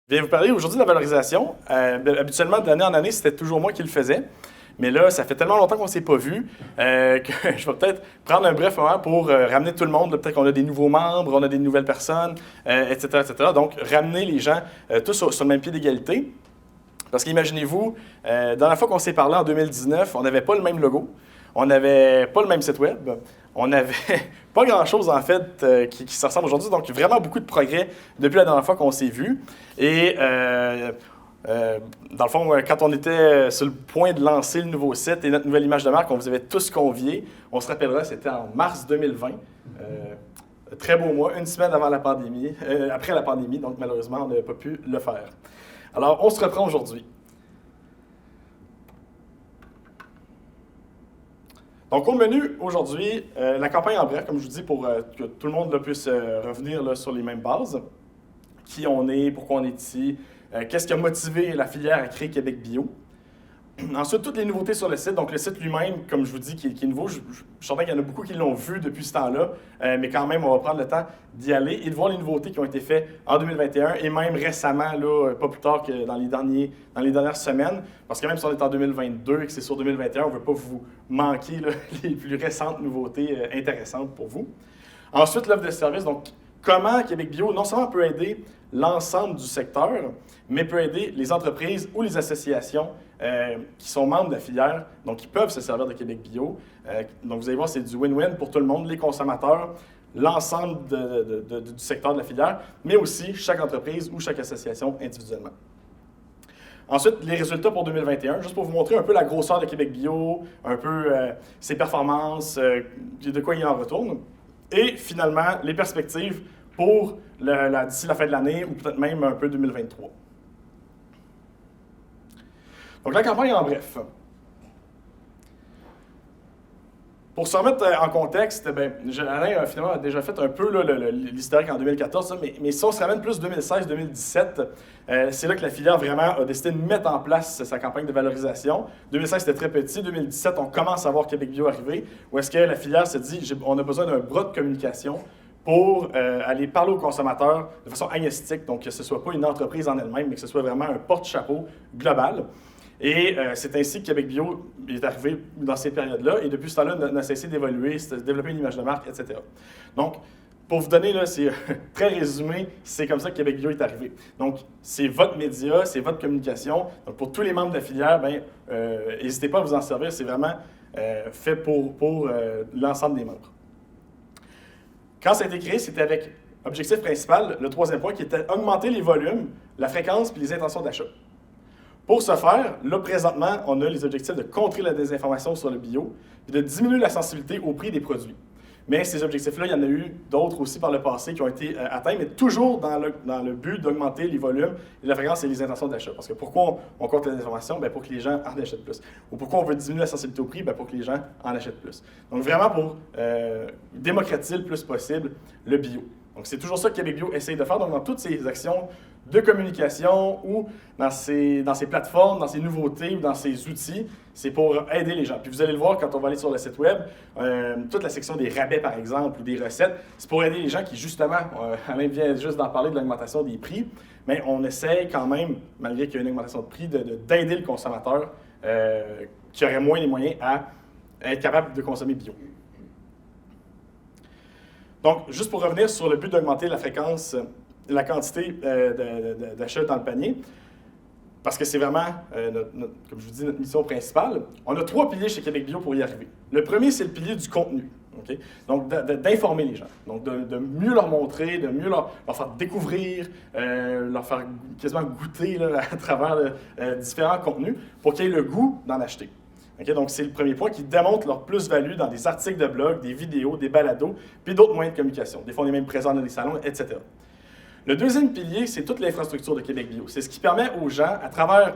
Je vais vous parler aujourd'hui de la valorisation. Habituellement, d'année en année, c'était toujours moi qui le faisais. Mais là, ça fait tellement longtemps qu'on ne s'est pas vu que je vais peut-être prendre un bref moment pour ramener tout le monde. Peut-être qu'on a des nouveaux membres, on a des nouvelles personnes, etc., etc. Donc, ramener les gens tous sur le même pied d'égalité. Parce qu'imaginez-vous, la dernière fois qu'on s'est parlé en 2019, on n'avait pas le même logo, on n'avait pas le même site web, on n'avait pas grand-chose en fait qui se ressemble aujourd'hui. Donc, vraiment beaucoup de progrès depuis la dernière fois qu'on s'est vu. Et dans le fond, quand on était sur le point de lancer le nouveau site et notre nouvelle image de marque, on vous avait tous conviés. On se rappellera, c'était en mars 2020. Très beau mois, une semaine avant la pandémie, après la pandémie, donc malheureusement, on n'avait pas pu le faire. Alors, on se reprend aujourd'hui. Donc, au menu aujourd'hui, la campagne en bref, comme je vous dis, pour que tout le monde là, puisse revenir là, sur les mêmes bases. Qui on est, pourquoi on est ici, qu'est-ce qui a motivé la filière à créer Québec Bio. Ensuite, toutes les nouveautés sur le site. Donc, le site lui-même, comme je vous dis, qui est nouveau. Je suis certain qu'il y en a beaucoup qui l'ont vu depuis ce temps-là, mais quand même, on va prendre le temps d'y aller et de voir les nouveautés qui ont été faites en 2021 et même récemment, là, pas plus tard que dans les dernières semaines. Parce que même si on est en 2022 et que c'est sur 2021, on ne veut pas vous manquer là, les plus récentes nouveautés intéressantes pour vous. Ensuite, l'offre de service. Donc, comment Québec Bio, non seulement peut aider l'ensemble du secteur, mais peut aider les entreprises ou les associations qui sont membres de la filière, donc qui peuvent se servir de Québec Bio. Donc, vous allez voir, c'est du win-win pour tout le monde, les consommateurs, l'ensemble du secteur de la filière, mais aussi chaque entreprise ou chaque association individuellement. Ensuite, les résultats pour 2021, juste pour vous montrer un peu la grosseur de Québec Bio, un peu ses performances, de quoi il en retourne. Et finalement, les perspectives pour d'ici la fin de l'année ou peut-être même un peu 2023. Donc, la campagne en bref. Pour se remettre en contexte, Alain a finalement déjà fait un peu l'historique en 2014, mais si on se ramène plus 2016-2017, c'est là que la filière vraiment a décidé de mettre en place sa campagne de valorisation. 2016, c'était très petit. 2017, on commence à voir Québec Bio arriver, où est-ce que la filière se dit on a besoin d'un bras de communication pour aller parler aux consommateurs de façon agnostique, donc que ce ne soit pas une entreprise en elle-même, mais que ce soit vraiment un porte-chapeau global. Et c'est ainsi que Québec Bio est arrivé dans ces périodes-là. Et depuis ce temps-là, on a cessé d'évoluer, de développer une image de marque, etc. Donc, pour vous donner, là, c'est très résumé, c'est comme ça que Québec Bio est arrivé. Donc, c'est votre média, c'est votre communication. Donc, pour tous les membres de la filière, n'hésitez pas à vous en servir. C'est vraiment fait pour l'ensemble des membres. Quand ça a été créé, c'était avec objectif principal, le troisième point, qui était augmenter les volumes, la fréquence et les intentions d'achat. Pour ce faire, là, présentement, on a les objectifs de contrer la désinformation sur le bio et de diminuer la sensibilité au prix des produits. Mais ces objectifs-là, il y en a eu d'autres aussi par le passé qui ont été atteints, mais toujours dans le but d'augmenter les volumes, la fréquence et les intentions d'achat. Parce que pourquoi on compte la désinformation? Pour que les gens en achètent plus. Ou pourquoi on veut diminuer la sensibilité au prix? Pour que les gens en achètent plus. Donc vraiment pour démocratiser le plus possible le bio. Donc, c'est toujours ça que Québec Bio essaye de faire. Donc, dans toutes ces actions de communication ou dans ces plateformes, dans ces nouveautés ou dans ces outils, c'est pour aider les gens. Puis vous allez le voir quand on va aller sur le site web, toute la section des rabais, par exemple, ou des recettes, c'est pour aider les gens qui, justement, Alain vient juste d'en parler de l'augmentation des prix, mais on essaye quand même, malgré qu'il y a une augmentation de prix, d'aider le consommateur qui aurait moins les moyens à être capable de consommer bio. Donc, juste pour revenir sur le but d'augmenter la fréquence, la quantité d'achats dans le panier, parce que c'est vraiment, comme je vous dis, notre mission principale, on a 3 piliers chez Québec Bio pour y arriver. Le premier, c'est le pilier du contenu. Okay? Donc, d'informer les gens. Donc, de mieux leur montrer, de mieux leur faire découvrir, leur faire quasiment goûter là, à travers différents contenus pour qu'ils aient le goût d'en acheter. Okay, donc, c'est le premier point qui démontre leur plus-value dans des articles de blog, des vidéos, des balados, puis d'autres moyens de communication. Des fois, on est même présent dans des salons, etc. Le deuxième pilier, c'est toute l'infrastructure de Québec Bio. C'est ce qui permet aux gens, à travers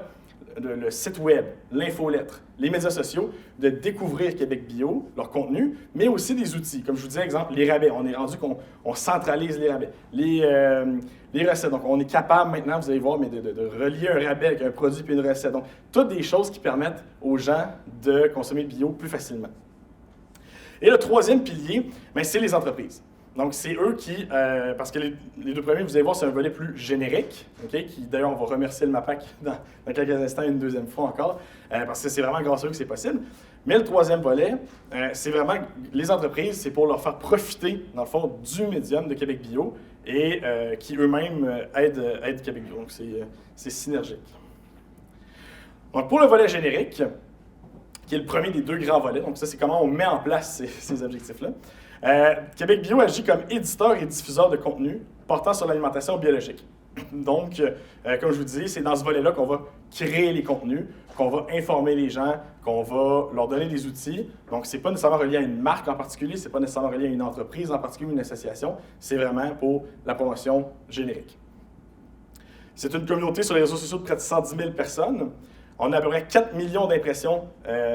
le site web, l'infolettre, les médias sociaux, de découvrir Québec Bio, leur contenu, mais aussi des outils. Comme je vous disais, exemple, les rabais. On est rendu qu'on centralise les rabais. Les recettes. Donc, on est capable maintenant, vous allez voir, mais de relier un rabais avec un produit puis une recette. Donc, toutes des choses qui permettent aux gens de consommer bio plus facilement. Et le troisième pilier, c'est les entreprises. Donc, c'est eux qui, parce que les deux premiers, vous allez voir, c'est un volet plus générique, OK, qui d'ailleurs, on va remercier le MAPAC dans quelques instants une deuxième fois encore, parce que c'est vraiment grâce à eux que c'est possible. Mais le troisième volet, c'est vraiment les entreprises, c'est pour leur faire profiter, dans le fond, du médium de Québec Bio et qui eux-mêmes aident Québec Bio. Donc, c'est synergique. Donc, pour le volet générique, qui est le premier des deux grands volets, donc ça, c'est comment on met en place ces objectifs-là. Québec Bio agit comme éditeur et diffuseur de contenu portant sur l'alimentation biologique. Donc, comme je vous disais, c'est dans ce volet-là qu'on va créer les contenus, qu'on va informer les gens, qu'on va leur donner des outils. Donc, ce n'est pas nécessairement relié à une marque en particulier, ce n'est pas nécessairement relié à une entreprise en particulier ou une association, c'est vraiment pour la promotion générique. C'est une communauté sur les réseaux sociaux de près de 110 000 personnes. On a à peu près 4 millions d'impressions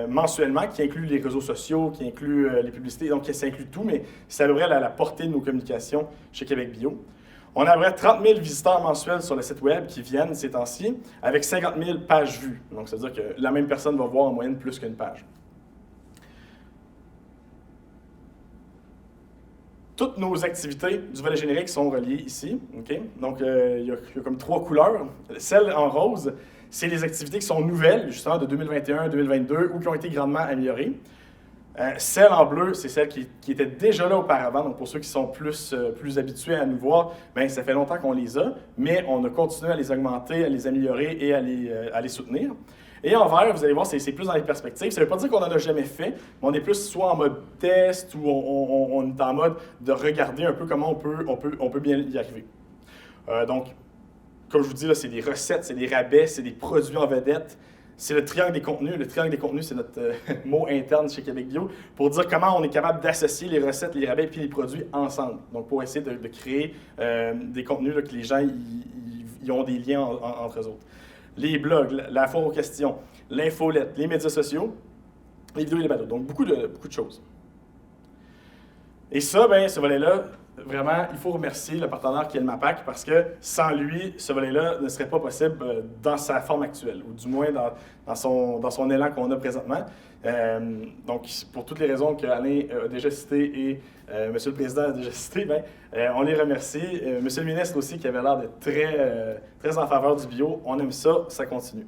mensuellement, qui incluent les réseaux sociaux, qui incluent les publicités, donc ça inclut tout, mais c'est à peu près la portée de nos communications chez Québec Bio. On a à peu près 30 000 visiteurs mensuels sur le site web qui viennent ces temps-ci, avec 50 000 pages vues. Donc, ça veut dire que la même personne va voir en moyenne plus qu'une page. Toutes nos activités du volet générique sont reliées ici. Okay? Donc, il y a comme 3 couleurs. Celle en rose, c'est les activités qui sont nouvelles, justement, de 2021, 2022, ou qui ont été grandement améliorées. Celle en bleu, c'est celle qui était déjà là auparavant. Donc, pour ceux qui sont plus habitués à nous voir, bien, ça fait longtemps qu'on les a, mais on a continué à les augmenter, à les améliorer et à les soutenir. Et en vert, vous allez voir, c'est plus dans les perspectives. Ça ne veut pas dire qu'on n'en a jamais fait, mais on est plus soit en mode test ou on est en mode de regarder un peu comment on peut bien y arriver. Donc, comme je vous dis, là, c'est des recettes, c'est des rabais, c'est des produits en vedette. C'est le triangle des contenus. Le triangle des contenus, c'est notre mot interne chez Québec Bio pour dire comment on est capable d'associer les recettes, les rabais et les produits ensemble. Donc, pour essayer de créer des contenus là, que les gens y ont des liens entre eux autres. Les blogs, la foire aux questions, l'infolette, les médias sociaux, les vidéos et les balados. Donc, beaucoup de choses. Et ça, bien, ce volet-là, vraiment, il faut remercier le partenaire qui est le MAPAC parce que sans lui, ce volet-là ne serait pas possible dans sa forme actuelle, ou du moins dans son élan qu'on a présentement. Donc, pour toutes les raisons qu'Alain a déjà citées et M. le Président a déjà citées, bien, on les remercie. M. le ministre aussi, qui avait l'air d'être très en faveur du bio, on aime ça, ça continue.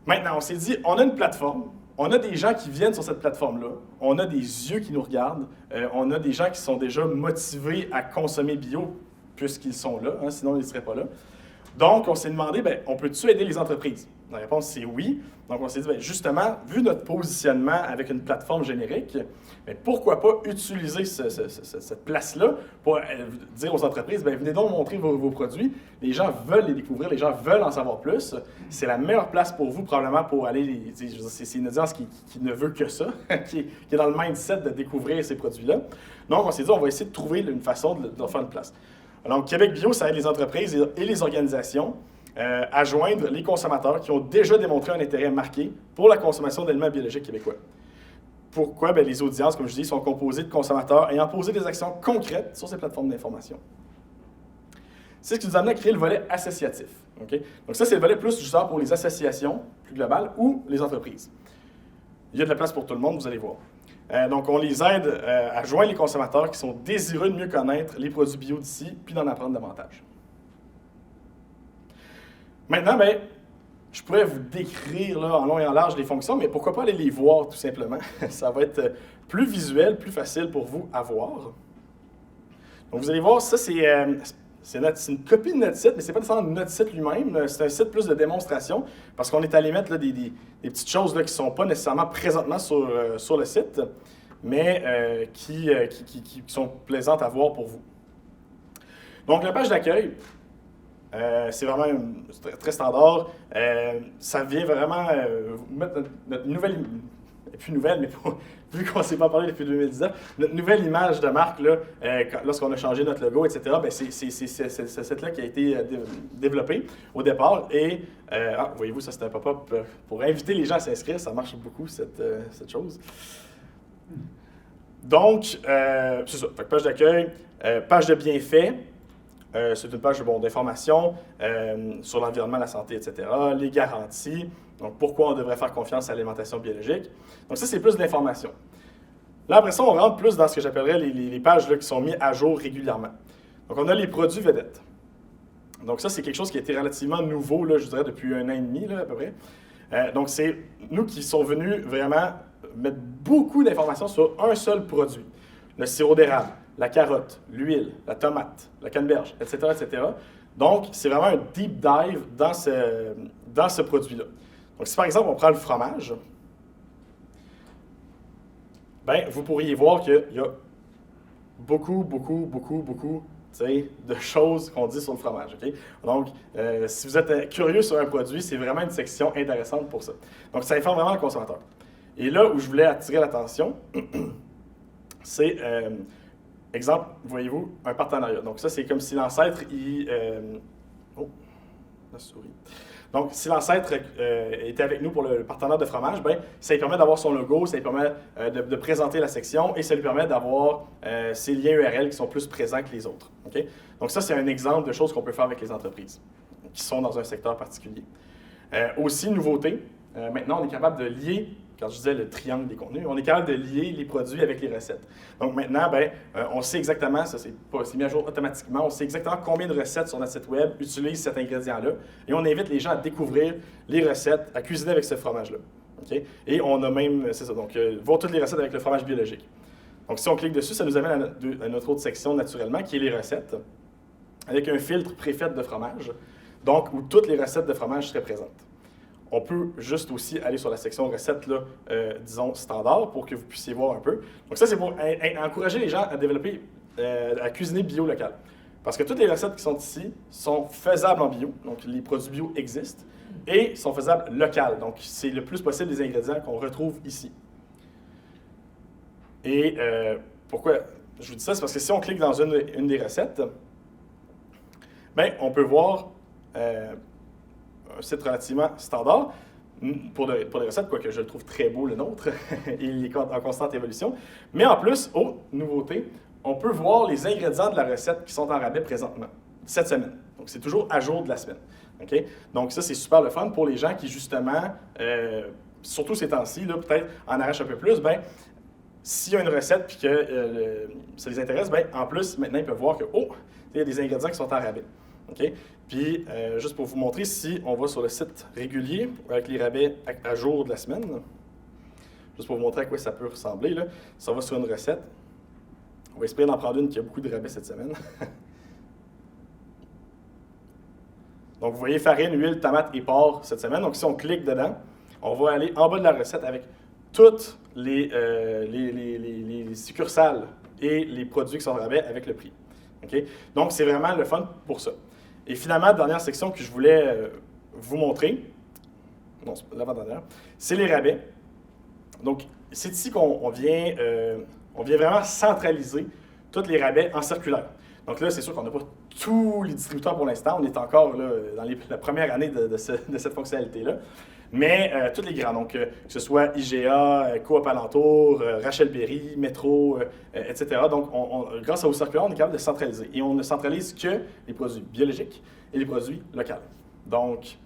Maintenant, on s'est dit, on a une plateforme. On a des gens qui viennent sur cette plateforme-là, on a des yeux qui nous regardent, on a des gens qui sont déjà motivés à consommer bio puisqu'ils sont là, hein, sinon ils ne seraient pas là. Donc, on s'est demandé, bien, on peut-tu aider les entreprises? La réponse, c'est oui. Donc, on s'est dit, bien, justement, vu notre positionnement avec une plateforme générique, bien, pourquoi pas utiliser cette place-là pour dire aux entreprises, bien, venez donc montrer vos produits. Les gens veulent les découvrir, les gens veulent en savoir plus. C'est la meilleure place pour vous, probablement, pour aller, c'est une audience qui ne veut que ça, qui est dans le mindset de découvrir ces produits-là. Donc, on s'est dit, on va essayer de trouver une façon de leur faire une place. Donc, Québec Bio, ça aide les entreprises et les organisations à joindre les consommateurs qui ont déjà démontré un intérêt marqué pour la consommation d'aliments biologiques québécois. Pourquoi? Bien, les audiences, comme je dis, sont composées de consommateurs ayant posé des actions concrètes sur ces plateformes d'information. C'est ce qui nous amène à créer le volet associatif. Okay? Donc ça, c'est le volet plus du genre pour les associations plus globales ou les entreprises. Il y a de la place pour tout le monde, vous allez voir. Donc, on les aide à joindre les consommateurs qui sont désireux de mieux connaître les produits bio d'ici, puis d'en apprendre davantage. Maintenant, bien, je pourrais vous décrire là, en long et en large les fonctions, mais pourquoi pas aller les voir tout simplement? Ça va être plus visuel, plus facile pour vous à voir. Donc, vous allez voir, ça, c'est une copie de notre site, mais ce n'est pas nécessairement notre site lui-même. C'est un site plus de démonstration, parce qu'on est allé mettre là, des petites choses là, qui ne sont pas nécessairement présentement sur le site, mais qui sont plaisantes à voir pour vous. Donc, la page d'accueil, c'est vraiment très standard. Ça vient vraiment mettre notre nouvelle, plus nouvelle, mais vu qu'on ne s'est pas parlé depuis 2019, notre nouvelle image de marque, là, lorsqu'on a changé notre logo, etc., bien, c'est ce site-là qui a été développé au départ. Et, voyez-vous, ça c'est un pop-up pour inviter les gens à s'inscrire. Ça marche beaucoup, cette chose. Donc, c'est ça. Fait que page d'accueil, page de bienfaits. C'est une page d'information sur l'environnement, la santé, etc., les garanties, donc pourquoi on devrait faire confiance à l'alimentation biologique. Donc ça, c'est plus de l'information. Là, après ça, on rentre plus dans ce que j'appellerais les pages là, qui sont mises à jour régulièrement. Donc, on a les produits vedettes. Donc, ça, c'est quelque chose qui a été relativement nouveau, là, je dirais, depuis 1 an et demi, là, à peu près. Donc, c'est nous qui sommes venus vraiment mettre beaucoup d'informations sur un seul produit. Le sirop d'érable, la carotte, l'huile, la tomate, la canneberge, etc., etc. Donc, c'est vraiment un deep dive dans ce produit-là. Donc, si par exemple, on prend le fromage, ben, vous pourriez voir qu'il y a beaucoup de choses qu'on dit sur le fromage. Okay? Donc, si vous êtes curieux sur un produit, c'est vraiment une section intéressante pour ça. Donc, ça informe vraiment le consommateur. Et là où je voulais attirer l'attention, c'est, exemple, voyez-vous, un partenariat. Donc, ça, c'est comme si l'ancêtre, oh, la souris. Donc, si l'ancêtre était avec nous pour le partenaire de fromage, ben, ça lui permet d'avoir son logo, ça lui permet de présenter la section et ça lui permet d'avoir ses liens URL qui sont plus présents que les autres. Okay? Donc, ça, c'est un exemple de choses qu'on peut faire avec les entreprises qui sont dans un secteur particulier. Aussi, nouveauté, maintenant, on est capable de lier, quand je disais le triangle des contenus, on est capable de lier les produits avec les recettes. Donc maintenant, ben, on sait exactement, ça c'est mis à jour automatiquement, on sait exactement combien de recettes sur notre site web utilisent cet ingrédient-là. Et on invite les gens à découvrir les recettes, à cuisiner avec ce fromage-là. Okay? Et on a même, c'est ça, donc voir toutes les recettes avec le fromage biologique. Donc si on clique dessus, ça nous amène à notre autre section naturellement, qui est les recettes, avec un filtre préfet de fromage, donc où toutes les recettes de fromage seraient présentes. On peut juste aussi aller sur la section recettes, là, disons, standard, pour que vous puissiez voir un peu. Donc ça, c'est pour encourager les gens à développer, à cuisiner bio local. Parce que toutes les recettes qui sont ici sont faisables en bio, donc les produits bio existent, et sont faisables local. Donc c'est le plus possible des ingrédients qu'on retrouve ici. Et pourquoi je vous dis ça? C'est parce que si on clique dans une des recettes, bien, on peut voir un site relativement standard pour les recettes, quoique je le trouve très beau, le nôtre. Il est en constante évolution. Mais en plus, nouveauté, on peut voir les ingrédients de la recette qui sont en rabais présentement, cette semaine. Donc, c'est toujours à jour de la semaine. Okay? Donc, ça, c'est super le fun pour les gens qui, justement, surtout ces temps-ci, peut-être en arrachent un peu plus, ben, s'il y a une recette et que ça les intéresse, ben, en plus, maintenant, ils peuvent voir que, il y a des ingrédients qui sont en rabais. Okay? Puis, juste pour vous montrer, si on va sur le site régulier, avec les rabais à jour de la semaine, juste pour vous montrer à quoi ça peut ressembler, là, si on va sur une recette, on va espérer d'en prendre une qui a beaucoup de rabais cette semaine. Donc, vous voyez farine, huile, tomate et porc cette semaine. Donc, si on clique dedans, on va aller en bas de la recette avec toutes les succursales et les produits qui sont en rabais avec le prix. Okay? Donc, c'est vraiment le fun pour ça. Et finalement, la dernière section que je voulais vous montrer, non, l'avant-dernière, c'est les rabais. Donc, c'est ici qu'on vient vraiment centraliser tous les rabais en circulaire. Donc là, c'est sûr qu'on n'a pas tous les distributeurs pour l'instant. On est encore là, dans la première année de cette fonctionnalité-là. Mais tous les grands, donc que ce soit IGA, Coop Alentour, Rachel Berry, Métro, etc. Donc, grâce au circulaire, on est capable de centraliser. Et on ne centralise que les produits biologiques et les produits locaux. Donc,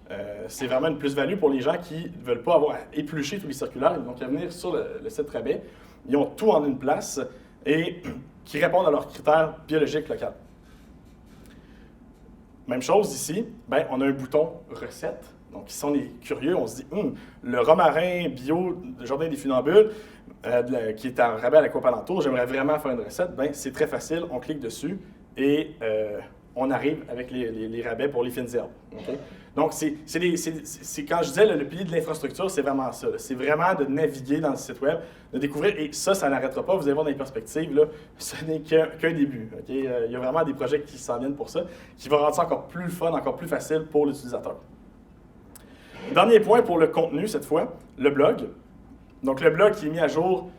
c'est vraiment une plus-value pour les gens qui ne veulent pas avoir à éplucher tous les circulaires. Donc, à venir sur le site rabais, ils ont tout en une place et qui répondent à leurs critères biologiques locaux. Même chose ici, ben, on a un bouton « Recettes ». Donc, si on est curieux, on se dit le romarin bio de Jardin des Funambules, qui est en rabais à la Coop Alentour, j'aimerais vraiment faire une recette. Bien, c'est très facile, on clique dessus et on arrive avec les rabais pour les fines herbes. Okay? Donc, c'est quand je disais le pilier de l'infrastructure, c'est vraiment ça. C'est vraiment de naviguer dans le site web, de découvrir, et ça n'arrêtera pas. Vous allez voir dans les perspectives, là, ce n'est qu'un début. Okay? Il y a vraiment des projets qui s'en viennent pour ça, qui vont rendre ça encore plus fun, encore plus facile pour l'utilisateur. Dernier point pour le contenu, cette fois, le blog. Donc, le blog qui est mis à jour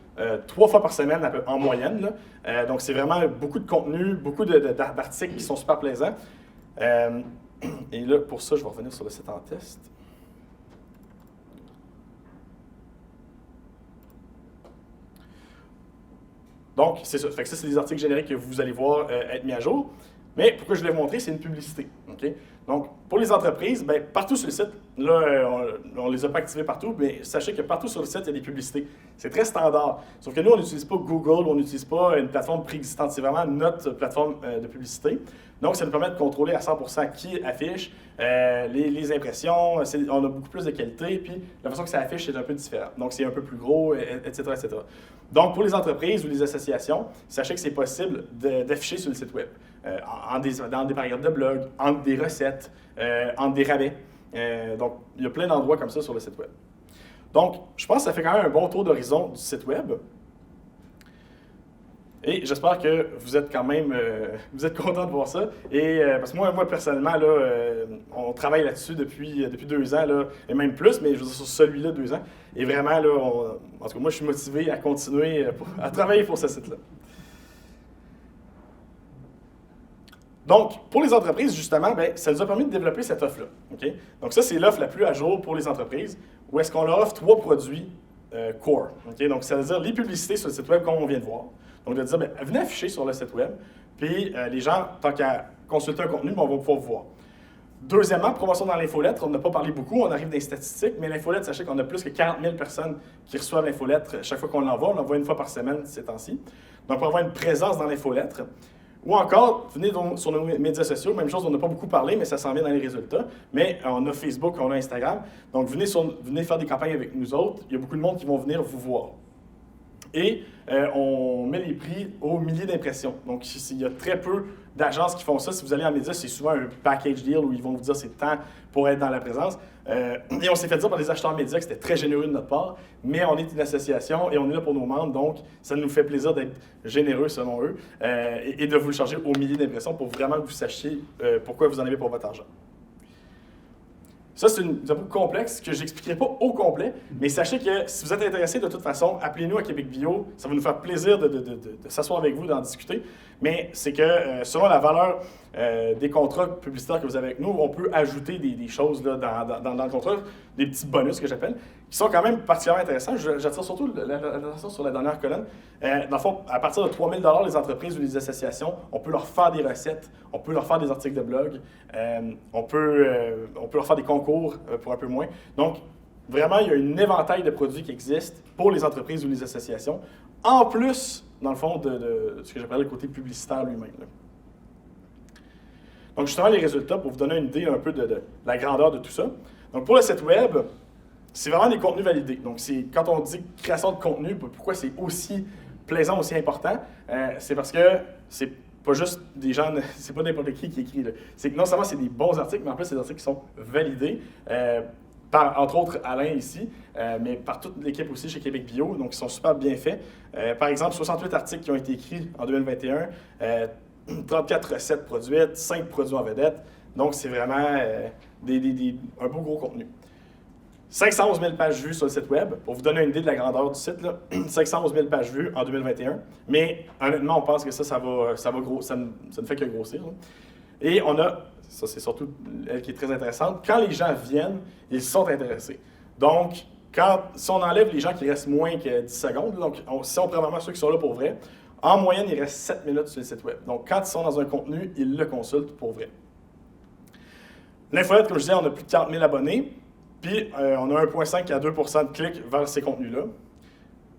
3 fois par semaine en moyenne. Là. Donc, c'est vraiment beaucoup de contenu, beaucoup d'articles qui sont super plaisants. Et là, pour ça, je vais revenir sur le site en test. Donc, c'est ça. Fait que ça, c'est des articles génériques que vous allez voir être mis à jour. Mais pourquoi je l'ai montré, c'est une publicité. Okay? Donc, pour les entreprises, ben, partout sur le site, là, on ne les a pas activés partout, mais sachez que partout sur le site, il y a des publicités. C'est très standard. Sauf que nous, on n'utilise pas Google, on n'utilise pas une plateforme préexistante. C'est vraiment notre plateforme de publicité. Donc, ça nous permet de contrôler à 100% qui affiche, les impressions, on a beaucoup plus de qualité, puis la façon que ça affiche, c'est un peu différent. Donc, c'est un peu plus gros, etc., etc. Donc, pour les entreprises ou les associations, sachez que c'est possible d'afficher sur le site web. Dans des périodes de blog, entre des recettes, entre des rabais. Donc, il y a plein d'endroits comme ça sur le site web. Donc, je pense que ça fait quand même un bon tour d'horizon du site web. Et j'espère que vous êtes quand même vous êtes content de voir ça. Et parce que moi personnellement, là, on travaille là-dessus depuis 2 ans, là, et même plus, mais je veux dire sur celui-là, 2 ans. Et vraiment, là, en tout cas, moi, je suis motivé à continuer à travailler pour ce site-là. Donc, pour les entreprises, justement, bien, ça nous a permis de développer cette offre-là. Okay? Donc, ça, c'est l'offre la plus à jour pour les entreprises, où est-ce qu'on leur offre 3 produits core. Okay? Donc, ça veut dire les publicités sur le site web, comme on vient de voir. Donc, de dire, bien, venez afficher sur le site web, puis les gens, tant qu'à consulter un contenu, bien, on va pouvoir vous voir. Deuxièmement, promotion dans l'infolettre. On n'a pas parlé beaucoup, on arrive des statistiques, mais l'infolettre, sachez qu'on a plus que 40 000 personnes qui reçoivent l'infolettre chaque fois qu'on l'envoie. On l'envoie 1 fois par semaine ces temps-ci. Donc, pour avoir une présence dans l'infolettre. Ou encore, venez donc sur nos médias sociaux, même chose, on n'a pas beaucoup parlé, mais ça s'en vient dans les résultats. Mais on a Facebook, on a Instagram. Donc, venez faire des campagnes avec nous autres. Il y a beaucoup de monde qui vont venir vous voir. Et on met les prix aux milliers d'impressions. Donc, il y a très peu d'agences qui font ça. Si vous allez en médias, c'est souvent un package deal où ils vont vous dire c'est tant pour être dans la présence. Et on s'est fait dire par les acheteurs médias que c'était très généreux de notre part, mais on est une association et on est là pour nos membres, donc ça nous fait plaisir d'être généreux selon eux et de vous le charger aux milliers d'impressions pour vraiment que vous sachiez pourquoi vous en avez pour votre argent. Ça, c'est un peu complexe que je n'expliquerai pas au complet, mais sachez que si vous êtes intéressé, de toute façon, appelez-nous à Québec Bio. Ça va nous faire plaisir de s'asseoir avec vous, d'en discuter. Mais c'est que selon la valeur des contrats publicitaires que vous avez avec nous, on peut ajouter des choses là, dans le contrat, des petits bonus que j'appelle, qui sont quand même particulièrement intéressants. J'attire surtout l'attention sur la dernière colonne. Dans le fond, à partir de 3 000 $, les entreprises ou les associations, on peut leur faire des recettes, on peut leur faire des articles de blog, on peut leur faire des concours pour un peu moins. Donc, vraiment, il y a un éventail de produits qui existent pour les entreprises ou les associations, en plus, dans le fond, de ce que j'appelle le côté publicitaire lui-même. Donc, justement, les résultats, pour vous donner une idée un peu de la grandeur de tout ça. Donc, pour le site web, c'est vraiment des contenus validés. Donc, quand on dit création de contenu, pourquoi c'est aussi plaisant, aussi important, c'est parce que c'est pas juste des gens, c'est pas n'importe qui écrit. C'est que non seulement c'est des bons articles, mais en plus, c'est des articles qui sont validés. Par, entre autres, Alain ici, mais par toute l'équipe aussi chez Québec Bio, donc ils sont super bien faits. Par exemple, 68 articles qui ont été écrits en 2021, 34 recettes produites, 5 produits en vedette, donc c'est vraiment un beau gros contenu. 511 000 pages vues sur le site web, pour vous donner une idée de la grandeur du site, là, 511 000 pages vues en 2021, mais honnêtement, on pense que ça ne fait que grossir. Là. Et on a, ça c'est surtout elle qui est très intéressante, quand les gens viennent, ils sont intéressés. Donc, si on enlève les gens qui restent moins que 10 secondes, donc si on prend vraiment ceux qui sont là pour vrai, en moyenne, il reste 7 minutes sur le site web. Donc, quand ils sont dans un contenu, ils le consultent pour vrai. L'infolette, comme je disais, on a plus de 40 000 abonnés, puis on a 1,5 à 2 % de clics vers ces contenus-là.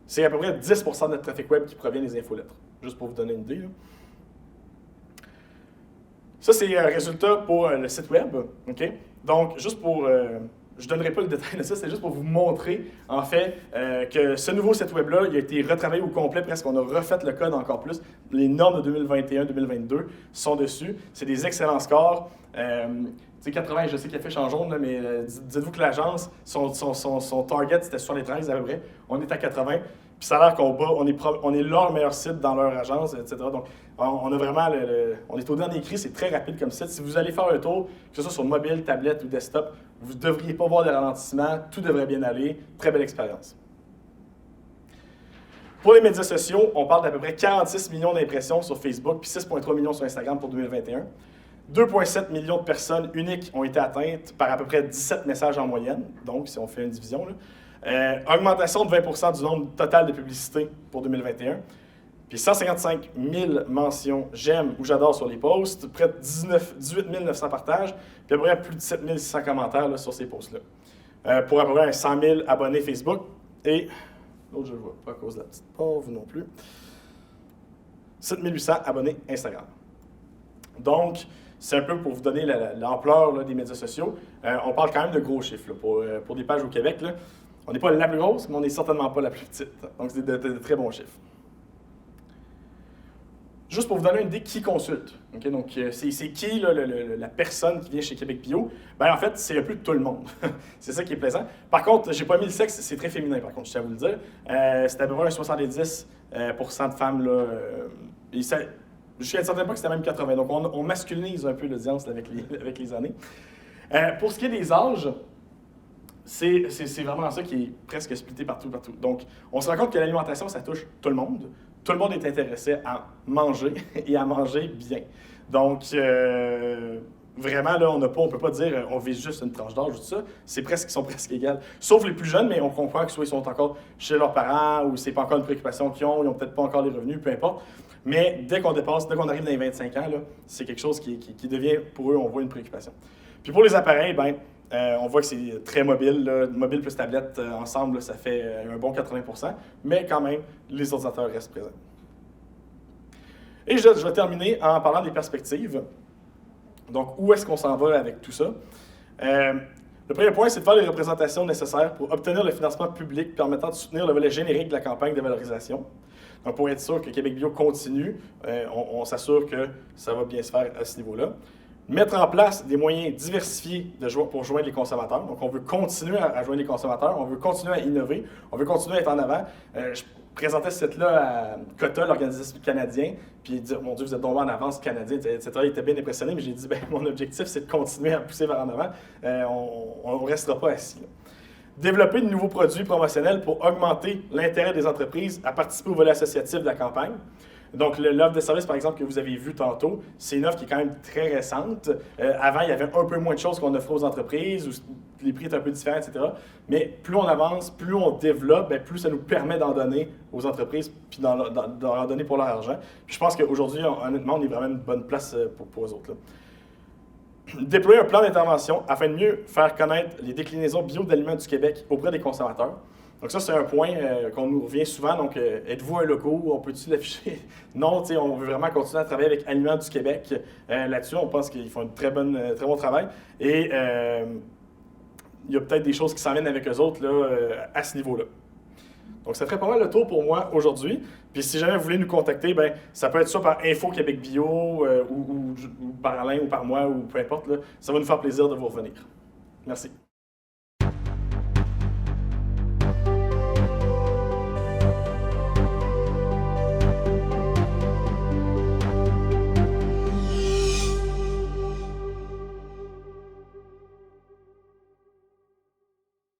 C'est à peu près 10 % de notre trafic web qui provient des infolettres, juste pour vous donner une idée. Là. Ça, c'est un résultat pour le site web. Okay? Donc, juste pour... je ne donnerai pas le détail de ça, c'est juste pour vous montrer, en fait, que ce nouveau site web-là, il a été retravaillé au complet, presque. On a refait le code encore plus. Les normes de 2021-2022 sont dessus. C'est des excellents scores. 80, je sais qu'il affiche en jaune, là, mais dites-vous que l'agence, son target, c'était 73 à peu près. On est à 80. Puis ça a l'air qu'on bat, on est leur meilleur site dans leur agence, etc. Donc, on a vraiment, on est au dernier cri, c'est très rapide comme site. Si vous allez faire un tour, que ce soit sur mobile, tablette ou desktop, vous ne devriez pas voir de ralentissement, tout devrait bien aller. Très belle expérience. Pour les médias sociaux, on parle d'à peu près 46 millions d'impressions sur Facebook, puis 6,3 millions sur Instagram pour 2021. 2,7 millions de personnes uniques ont été atteintes par à peu près 17 messages en moyenne, donc si on fait une division. Là. Augmentation de 20 % du nombre total de publicités pour 2021. Puis 155 000 mentions j'aime ou j'adore sur les posts, près de 18 900 partages, puis à peu près plus de 7 600 commentaires là, sur ces posts-là. Pour à peu près 100 000 abonnés Facebook et, l'autre je ne le vois pas à cause de la petite pauvre non plus, 7 800 abonnés Instagram. Donc, c'est un peu pour vous donner l'ampleur des médias sociaux. On parle quand même de gros chiffres là, pour des pages au Québec. Là. On n'est pas la plus grosse, mais on n'est certainement pas la plus petite. Donc, c'est de très bons chiffres. Juste pour vous donner une idée, qui consulte. Okay? Donc, c'est qui là, la personne qui vient chez Québec Bio? Ben, en fait, c'est un peu tout le monde. C'est ça qui est plaisant. Par contre, j'ai pas mis le sexe, c'est très féminin, par contre, je tiens à vous le dire. C'est à peu près un 70% de femmes. Là, je suis certain pas que c'était même 80. Donc, on masculinise un peu l'audience avec les années. Pour ce qui est des âges, c'est vraiment ça qui est presque splitté partout. Donc, on se rend compte que l'alimentation, ça touche tout le monde. Tout le monde est intéressé à manger et à manger bien. Donc, vraiment, là, on ne peut pas dire on vise juste une tranche d'âge ou tout ça. Ils sont presque égales. Sauf les plus jeunes, mais on comprend que soit ils sont encore chez leurs parents ou c'est pas encore une préoccupation qu'ils ont, ils n'ont peut-être pas encore les revenus, peu importe. Mais dès qu'on arrive dans les 25 ans, c'est quelque chose qui devient, pour eux, on voit une préoccupation. Puis pour les appareils, on voit que c'est très mobile. Là. Mobile plus tablette, ensemble, ça fait un bon 80%. Mais quand même, les ordinateurs restent présents. Et je vais terminer en parlant des perspectives. Donc, où est-ce qu'on s'en va avec tout ça? Le premier point, c'est de faire les représentations nécessaires pour obtenir le financement public permettant de soutenir le volet générique de la campagne de valorisation. Donc, pour être sûr que Québec Bio continue, on s'assure que ça va bien se faire à ce niveau-là. Mettre en place des moyens diversifiés pour joindre les consommateurs. Donc, on veut continuer à joindre les consommateurs, on veut continuer à innover, on veut continuer à être en avant. Je présentais ce site-là à COTA, l'organisme canadien, puis il dit « Mon Dieu, vous êtes tombé en avance canadien, etc. » Il était bien impressionné, mais j'ai dit « Mon objectif, c'est de continuer à pousser vers en avant. On ne restera pas assis. » Développer de nouveaux produits promotionnels pour augmenter l'intérêt des entreprises à participer au volet associatif de la campagne. Donc, l'offre de service, par exemple, que vous avez vue tantôt, c'est une offre qui est quand même très récente. Avant, il y avait un peu moins de choses qu'on offrait aux entreprises, où les prix étaient un peu différents, etc. Mais plus on avance, plus on développe, plus ça nous permet d'en donner aux entreprises, puis d'en donner pour leur argent. Puis je pense qu'aujourd'hui, honnêtement, on est vraiment une bonne place pour eux autres. Là. Déployer un plan d'intervention afin de mieux faire connaître les déclinaisons bio d'aliments du Québec auprès des consommateurs. Donc ça, c'est un point qu'on nous revient souvent. Donc, êtes-vous un logo? On peut-tu l'afficher? Non, on veut vraiment continuer à travailler avec Aliments du Québec. Là-dessus, on pense qu'ils font un très bon travail. Et il y a peut-être des choses qui s'en viennent avec eux autres là, à ce niveau-là. Donc, ça ferait pas mal le tour pour moi aujourd'hui. Puis, si jamais vous voulez nous contacter, ça peut être soit par Info Québec Bio ou par Alain ou par moi ou peu importe. Là, ça va nous faire plaisir de vous revenir. Merci.